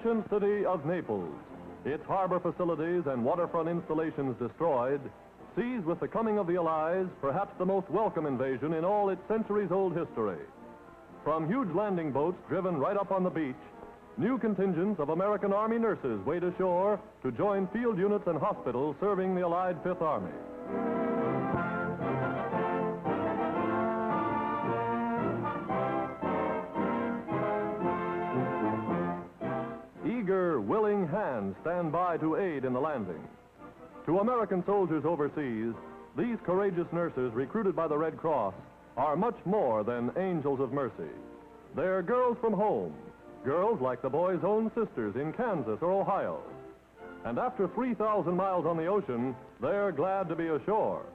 ancient city of Naples, its harbor facilities and waterfront installations destroyed, sees with the coming of the Allies perhaps the most welcome invasion in all its centuries-old history. From huge landing boats driven right up on the beach, new contingents of American Army nurses wade ashore to join field units and hospitals serving the Allied Fifth Army. Eager, willing hands stand by to aid in the landing. To American soldiers overseas, these courageous nurses recruited by the Red Cross are much more than angels of mercy. They're girls from home, girls like the boys' own sisters in Kansas or Ohio. And after 3,000 miles on the ocean, they're glad to be ashore.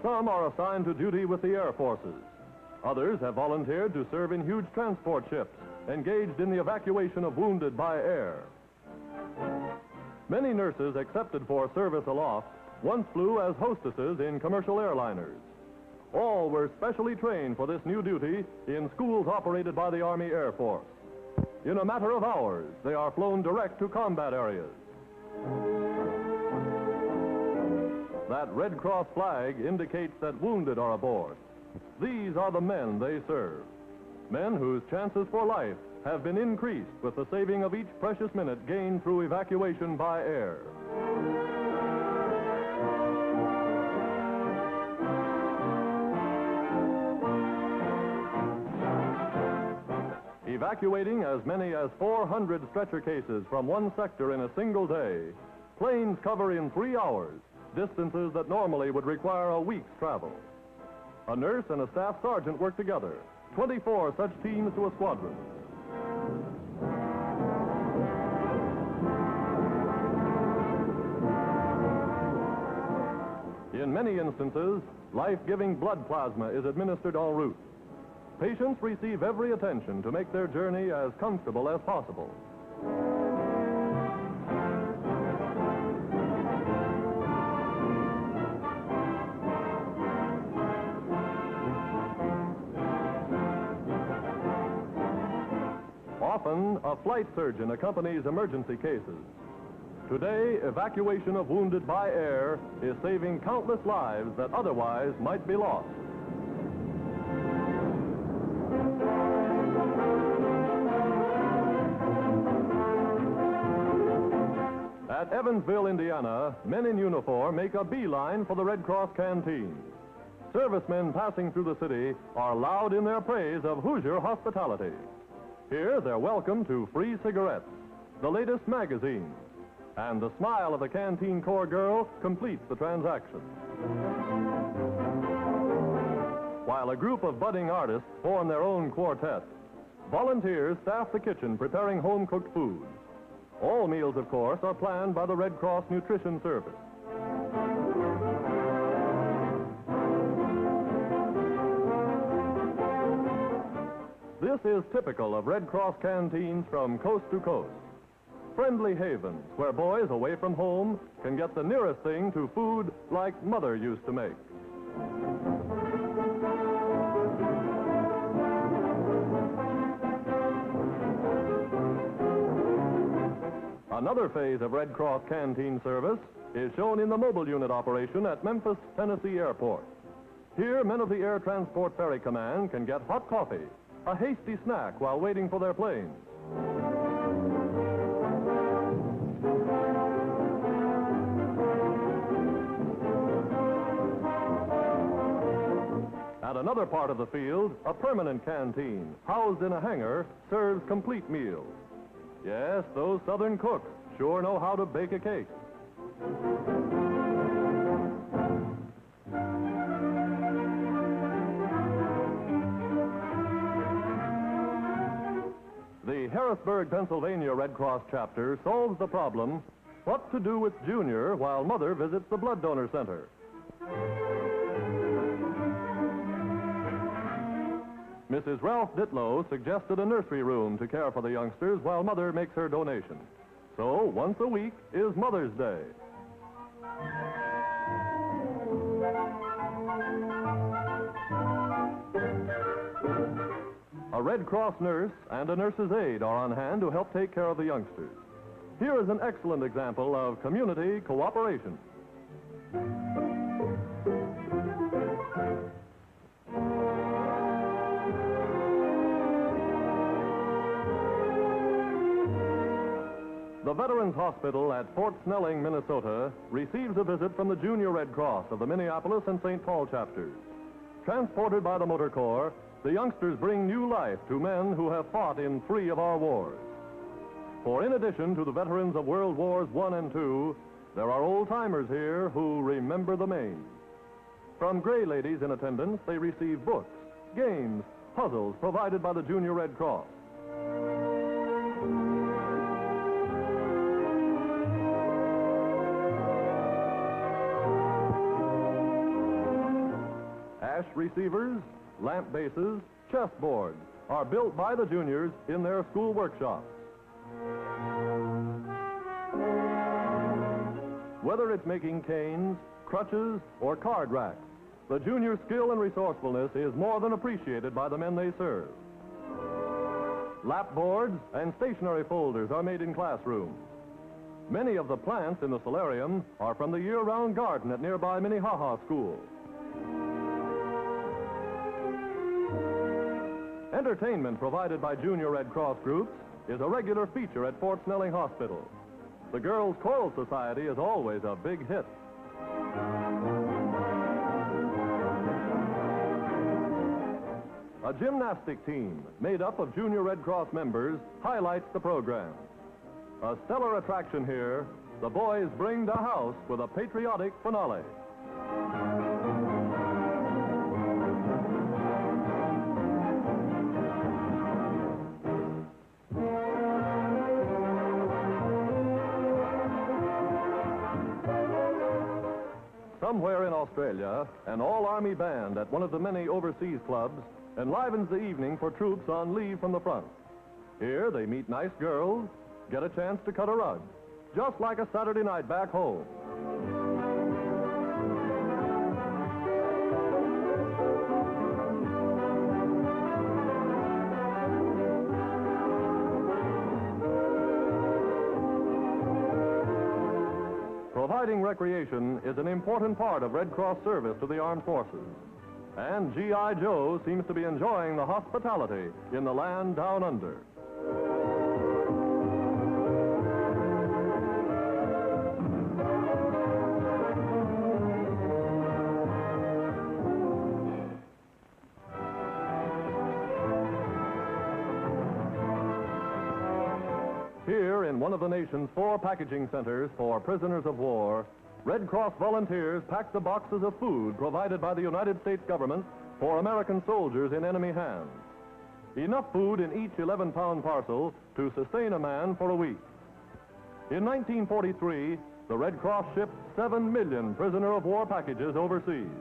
Some are assigned to duty with the Air Forces. Others have volunteered to serve in huge transport ships engaged in the evacuation of wounded by air. Many nurses accepted for service aloft once flew as hostesses in commercial airliners. All were specially trained for this new duty in schools operated by the Army Air Force. In a matter of hours, they are flown direct to combat areas. That Red Cross flag indicates that wounded are aboard. These are the men they serve. Men whose chances for life have been increased with the saving of each precious minute gained through evacuation by air. Evacuating as many as 400 stretcher cases from one sector in a single day, planes cover in 3 hours distances that normally would require a week's travel. A nurse and a staff sergeant work together, 24 such teams to a squadron. In many instances, life-giving blood plasma is administered en route. Patients receive every attention to make their journey as comfortable as possible. Often, a flight surgeon accompanies emergency cases. Today, evacuation of wounded by air is saving countless lives that otherwise might be lost. At Evansville, Indiana, men in uniform make a beeline for the Red Cross canteen. Servicemen passing through the city are loud in their praise of Hoosier hospitality. Here, they're welcome to free cigarettes, the latest magazines, and the smile of the Canteen Corps girl completes the transaction. While a group of budding artists form their own quartet, volunteers staff the kitchen preparing home-cooked food. All meals, of course, are planned by the Red Cross Nutrition Service. This is typical of Red Cross canteens from coast to coast. Friendly havens where boys away from home can get the nearest thing to food like Mother used to make. Another phase of Red Cross canteen service is shown in the mobile unit operation at Memphis, Tennessee Airport. Here, men of the Air Transport Ferry Command can get hot coffee, a hasty snack while waiting for their planes. At another part of the field, a permanent canteen, housed in a hangar, serves complete meals. Yes, those Southern cooks sure know how to bake a cake. The Harrisburg, Pennsylvania Red Cross chapter solves the problem, what to do with Junior while Mother visits the blood donor center. Mrs. Ralph Ditlow suggested a nursery room to care for the youngsters while Mother makes her donation. So, once a week is Mother's Day. A Red Cross nurse and a nurse's aide are on hand to help take care of the youngsters. Here is an excellent example of community cooperation. The Veterans Hospital at Fort Snelling, Minnesota, receives a visit from the Junior Red Cross of the Minneapolis and St. Paul chapters. Transported by the Motor Corps, the youngsters bring new life to men who have fought in 3 of our wars. For in addition to the veterans of World Wars I and II, there are old-timers here who remember the Maine. From gray ladies in attendance, they receive books, games, puzzles provided by the Junior Red Cross. Ash receivers, lamp bases, chessboards are built by the juniors in their school workshops. Whether it's making canes, crutches, or card racks, the junior skill and resourcefulness is more than appreciated by the men they serve. Lapboards and stationery folders are made in classrooms. Many of the plants in the solarium are from the year-round garden at nearby Minnehaha School. Entertainment provided by Junior Red Cross groups is a regular feature at Fort Snelling Hospital. The Girls' Choral Society is always a big hit. A gymnastic team made up of Junior Red Cross members highlights the program. A stellar attraction here, the boys bring the house with a patriotic finale. Somewhere in Australia, an all-Army band at one of the many overseas clubs enlivens the evening for troops on leave from the front. Here, they meet nice girls, get a chance to cut a rug, just like a Saturday night back home. Providing recreation is an important part of Red Cross service to the armed forces. And G.I. Joe seems to be enjoying the hospitality in the land down under. Here, in one of the nation's 4 packaging centers for prisoners of war, Red Cross volunteers pack the boxes of food provided by the United States government for American soldiers in enemy hands. Enough food in each 11-pound parcel to sustain a man for a week. In 1943, the Red Cross shipped 7 million prisoner of war packages overseas.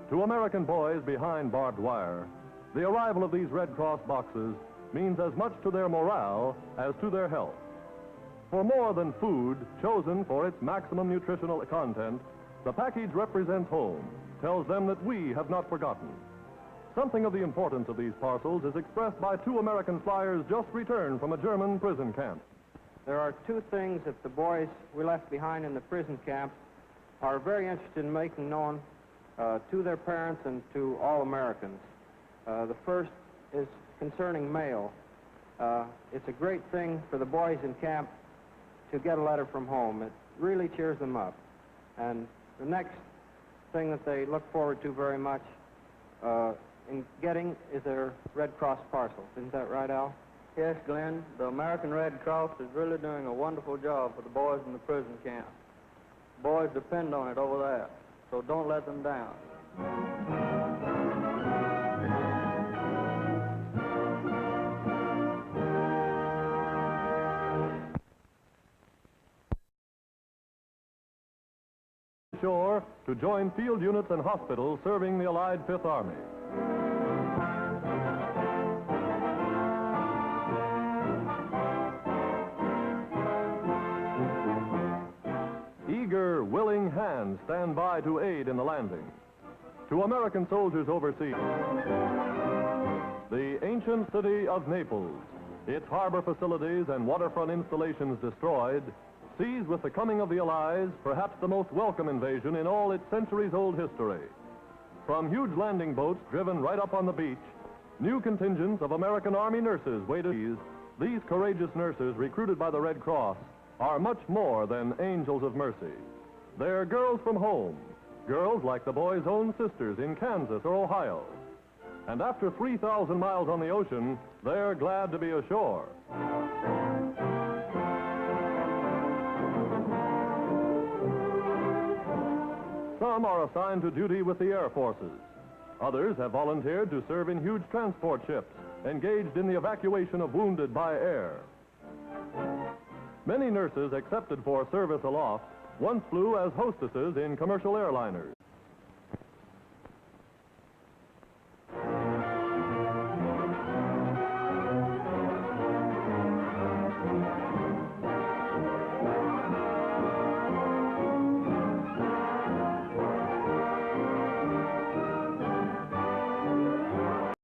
To American boys behind barbed wire, the arrival of these Red Cross boxes means as much to their morale as to their health. For more than food chosen for its maximum nutritional content, the package represents home, tells them that we have not forgotten. Something of the importance of these parcels is expressed by 2 American flyers just returned from a German prison camp. There are 2 things that the boys we left behind in the prison camp are very interested in making known to their parents and to all Americans. The first is concerning mail. It's a great thing for the boys in camp to get a letter from home. It really cheers them up. And the next thing that they look forward to very much in getting is their Red Cross parcels. Isn't that right, Al? Yes, Glenn. The American Red Cross is really doing a wonderful job for the boys in the prison camp. Boys depend on it over there, so don't let them down. Shore to join field units and hospitals serving the Allied Fifth Army. Eager, willing hands stand by to aid in the landing. To American soldiers overseas, the ancient ancient city of Naples, its harbor facilities and waterfront installations destroyed, sees with the coming of the Allies perhaps the most welcome invasion in all its centuries-old history. From huge landing boats driven right up on the beach, new contingents of American Army nurses waited. These courageous nurses, recruited by the Red Cross, are much more than angels of mercy. They're girls from home, girls like the boys' own sisters in Kansas or Ohio. And after 3,000 miles on the ocean, they're glad to be ashore. Some are assigned to duty with the Air Forces. Others have volunteered to serve in huge transport ships, engaged in the evacuation of wounded by air. Many nurses accepted for service aloft once flew as hostesses in commercial airliners.